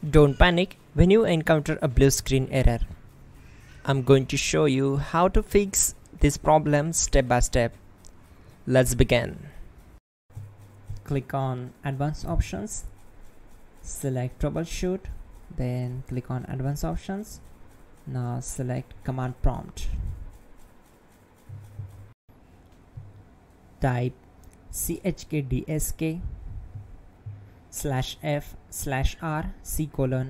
Don't panic when you encounter a blue screen error. I'm going to show you how to fix this problem step by step. Let's begin. Click on Advanced Options, select Troubleshoot, then click on Advanced Options. Now select Command Prompt. Type chkdsk/f/r:"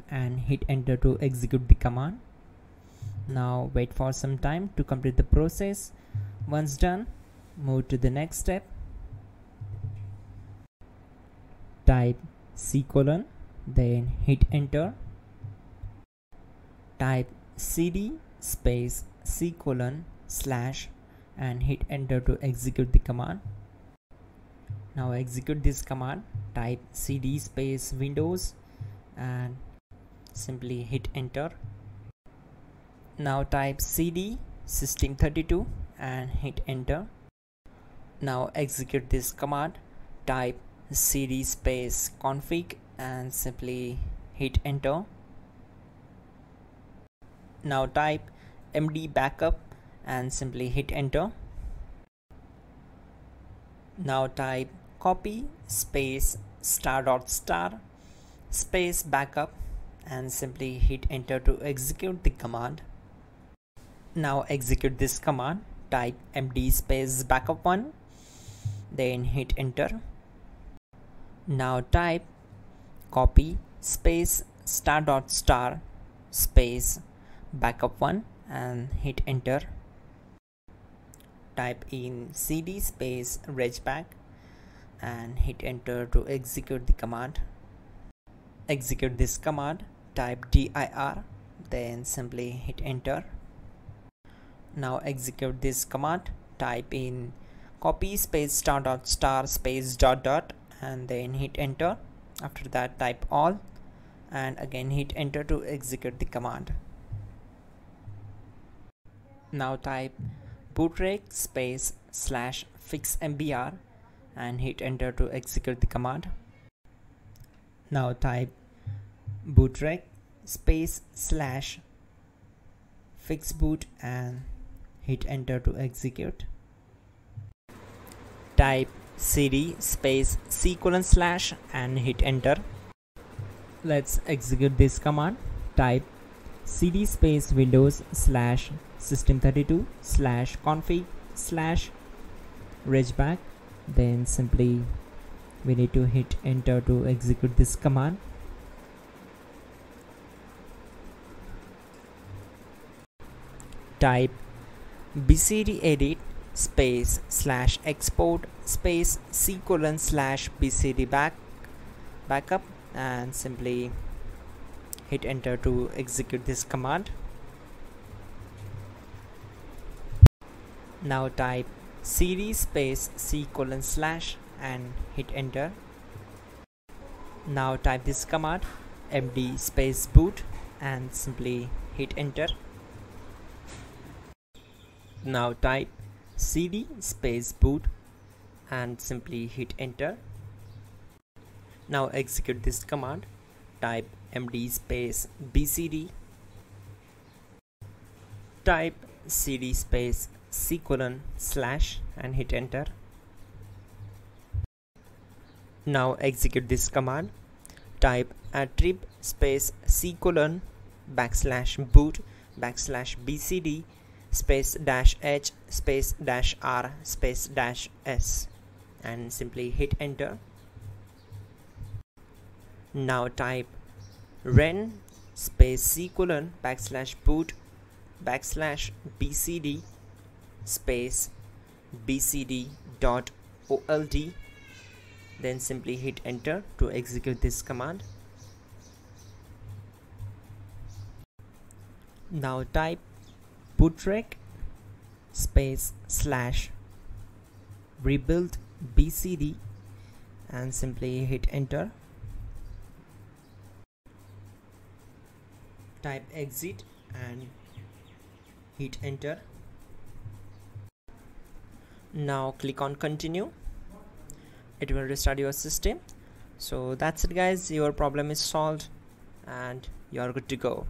and hit enter to execute the command. Now wait for some time to complete the process. Once done, move to the next step. Type c:, then hit enter. Type cd space c:/ and hit enter to execute the command. Now execute this command. Type cd space Windows and simply hit enter. Now type cd system32 and hit enter. Now execute this command. Type cd space config and simply hit enter. Now type md backup and simply hit enter. Now type copy space *** space backup and simply hit enter to execute the command. Now execute this command. Type md space backup1, then hit enter. Now type copy space ** space backup1 and hit enter. Type in cd space regback and hit enter to execute the command. Execute this command. Type dir, then simply hit enter. Now execute this command. Type in copy space ** space ... and then hit enter. After that type all and again hit enter to execute the command. Now type bootrec space /fixmbr and hit enter to execute the command. Now type bootrec space /fixboot and hit enter to execute. Type cd space c:/ and hit enter. Let's execute this command. Type cd space Windows /system32 /config /regback, then simply we need to hit enter to execute this command. Type bcdedit space /export space c:/ bcd backup and simply hit enter to execute this command. Now type cd space c:/ and hit enter. Now type this command md space boot and simply hit enter. Now type cd space boot and simply hit enter. Now execute this command. Type md space bcd. Type cd space c:/ and hit enter. Now execute this command. Type attrib space c:/ \boot \bcd space -h space -r space -s and simply hit enter. Now type ren space c:/ \boot \bcd space bcd.old, then simply hit enter to execute this command. Now type bootrec space /rebuild bcd and simply hit enter. Type exit and hit enter. Now click on continue. It will restart your system. So that's it guys, your problem is solved. and you're good to go.